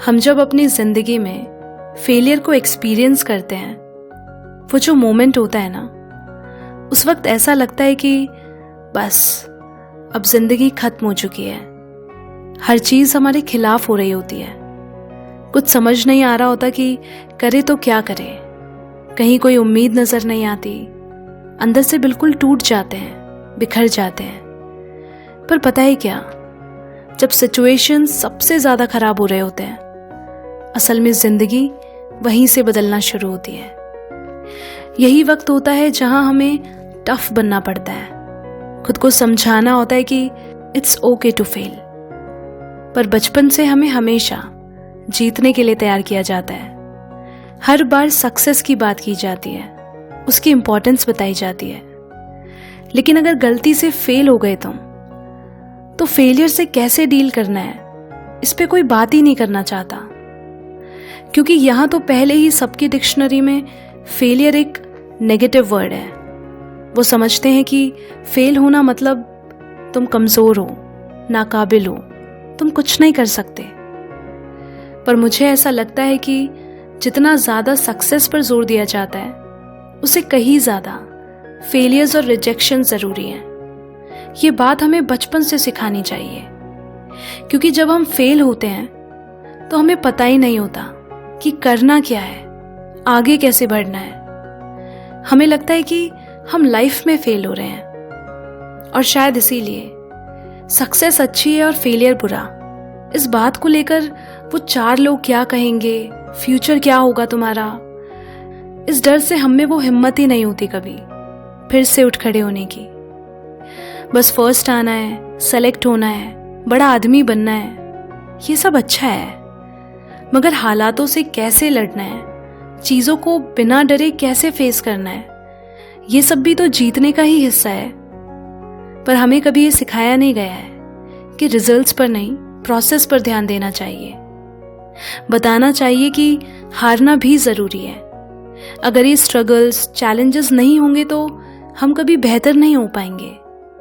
हम जब अपनी ज़िंदगी में फेलियर को एक्सपीरियंस करते हैं, वो जो मोमेंट होता है ना, उस वक्त ऐसा लगता है कि बस अब ज़िंदगी ख़त्म हो चुकी है। हर चीज़ हमारे खिलाफ हो रही होती है। कुछ समझ नहीं आ रहा होता कि करे तो क्या करे। कहीं कोई उम्मीद नज़र नहीं आती। अंदर से बिल्कुल टूट जाते हैं, बिखर जाते हैं। पर पता है क्या, जब सिचुएशन सबसे ज़्यादा ख़राब हो रहे होते हैं, असल में ज़िंदगी वहीं से बदलना शुरू होती है। यही वक्त होता है जहां हमें टफ बनना पड़ता है, खुद को समझाना होता है कि इट्स ओके टू फेल। पर बचपन से हमें हमेशा जीतने के लिए तैयार किया जाता है। हर बार सक्सेस की बात की जाती है, उसकी इम्पोर्टेंस बताई जाती है। लेकिन अगर गलती से फेल हो गए तो फेलियर से कैसे डील करना है, इस पे कोई बात ही नहीं करना चाहता। क्योंकि यहाँ तो पहले ही सबकी डिक्शनरी में फेलियर एक नेगेटिव वर्ड है। वो समझते हैं कि फेल होना मतलब तुम कमज़ोर हो, नाकाबिल हो, तुम कुछ नहीं कर सकते। पर मुझे ऐसा लगता है कि जितना ज़्यादा सक्सेस पर जोर दिया जाता है, उससे कहीं ज़्यादा फेलियर्स और रिजेक्शन ज़रूरी हैं। ये बात हमें बचपन से सिखानी चाहिए, क्योंकि जब हम फेल होते हैं तो हमें पता ही नहीं होता कि करना क्या है, आगे कैसे बढ़ना है। हमें लगता है कि हम लाइफ में फेल हो रहे हैं, और शायद इसीलिए सक्सेस अच्छी है और फेलियर बुरा। इस बात को लेकर वो 4 लोग क्या कहेंगे, फ्यूचर क्या होगा तुम्हारा, इस डर से हम में वो हिम्मत ही नहीं होती कभी फिर से उठ खड़े होने की। बस फर्स्ट आना है, सेलेक्ट होना है, बड़ा आदमी बनना है, ये सब अच्छा है, मगर हालातों से कैसे लड़ना है, चीज़ों को बिना डरे कैसे फेस करना है, ये सब भी तो जीतने का ही हिस्सा है। पर हमें कभी ये सिखाया नहीं गया है कि रिजल्ट्स पर नहीं, प्रोसेस पर ध्यान देना चाहिए। बताना चाहिए कि हारना भी ज़रूरी है। अगर ये स्ट्रगल्स, चैलेंजेस नहीं होंगे तो हम कभी बेहतर नहीं हो पाएंगे,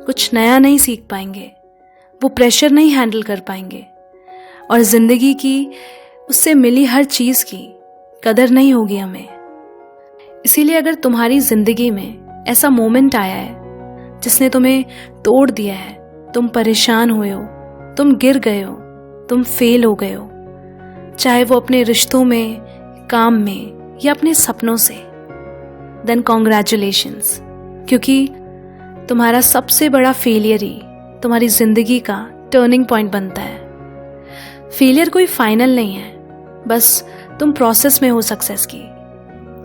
कुछ नया नहीं सीख पाएंगे, वो प्रेशर नहीं हैंडल कर पाएंगे, और ज़िंदगी की, उससे मिली हर चीज़ की कदर नहीं होगी हमें। इसीलिए अगर तुम्हारी ज़िंदगी में ऐसा मोमेंट आया है जिसने तुम्हें तोड़ दिया है, तुम परेशान हुए हो, तुम गिर गए हो, तुम फेल हो गए हो, चाहे वो अपने रिश्तों में, काम में या अपने सपनों से, देन कॉन्ग्रेचुलेशंस, क्योंकि तुम्हारा सबसे बड़ा फेलियर ही तुम्हारी ज़िंदगी का टर्निंग पॉइंट बनता है। फेलियर कोई फाइनल नहीं है, बस तुम प्रोसेस में हो सक्सेस की।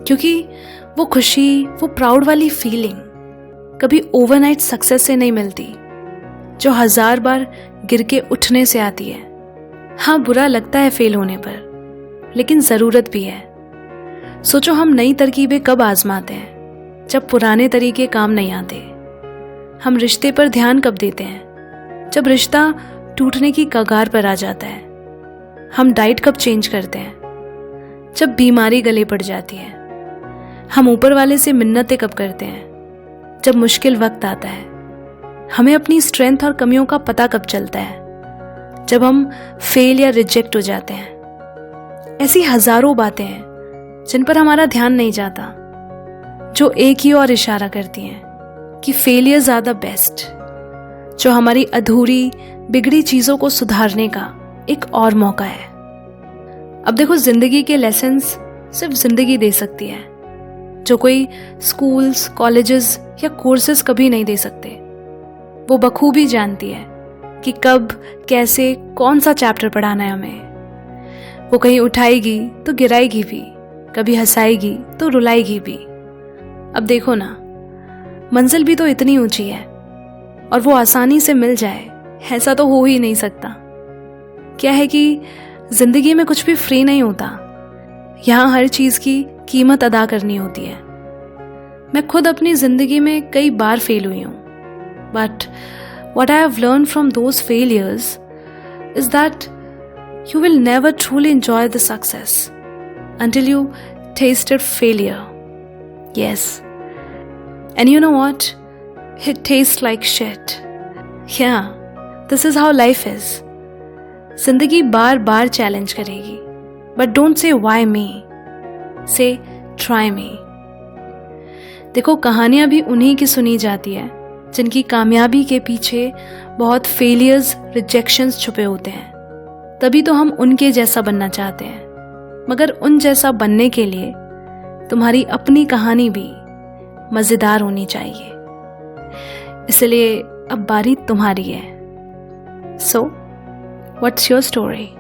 क्योंकि वो खुशी, वो प्राउड वाली फीलिंग कभी ओवरनाइट सक्सेस से नहीं मिलती, जो 1000 बार गिर के उठने से आती है। हाँ, बुरा लगता है फेल होने पर, लेकिन ज़रूरत भी है। सोचो, हम नई तरकीबें कब आजमाते हैं? जब पुराने तरीके काम नहीं आते। हम रिश्ते पर ध्यान कब देते हैं? जब रिश्ता टूटने की कगार पर आ जाता है। हम डाइट कब चेंज करते हैं? जब बीमारी गले पड़ जाती है। हम ऊपर वाले से मिन्नतें कब करते हैं? जब मुश्किल वक्त आता है। हमें अपनी स्ट्रेंथ और कमियों का पता कब चलता है? जब हम फेल या रिजेक्ट हो जाते हैं। ऐसी हजारों बातें हैं जिन पर हमारा ध्यान नहीं जाता, जो एक ही और इशारा करती हैं कि फेलियर्स आर द बेस्ट, जो हमारी अधूरी, बिगड़ी चीज़ों को सुधारने का एक और मौका है। अब देखो, जिंदगी के लेसन्स सिर्फ जिंदगी दे सकती है, जो कोई स्कूल्स, कॉलेजेस या कोर्सेज कभी नहीं दे सकते। वो बखूबी जानती है कि कब, कैसे, कौन सा चैप्टर पढ़ाना है हमें। वो कहीं उठाएगी तो गिराएगी भी, कभी हंसाएगी तो रुलाएगी भी। अब देखो ना, मंजिल भी तो इतनी ऊंची है, और वो आसानी से मिल जाए ऐसा तो हो ही नहीं सकता। क्या है कि जिंदगी में कुछ भी फ्री नहीं होता। यहाँ हर चीज़ की कीमत अदा करनी होती है। मैं खुद अपनी ज़िंदगी में कई बार फेल हुई हूँ, but what I have learned from those failures is that you will never truly enjoy the success until you tasted failure. Yes. And you know what? It tastes like shit. Yeah, this is how life is. जिंदगी बार बार challenge करेगी, but don't say why me, से try me. देखो, कहानियां भी उन्हीं की सुनी जाती है जिनकी कामयाबी के पीछे बहुत फेलियर्स, रिजेक्शंस छुपे होते हैं। तभी तो हम उनके जैसा बनना चाहते हैं। मगर उन जैसा बनने के लिए तुम्हारी अपनी कहानी भी मज़ेदार होनी चाहिए। इसलिए अब बारी तुम्हारी है। So what's your story?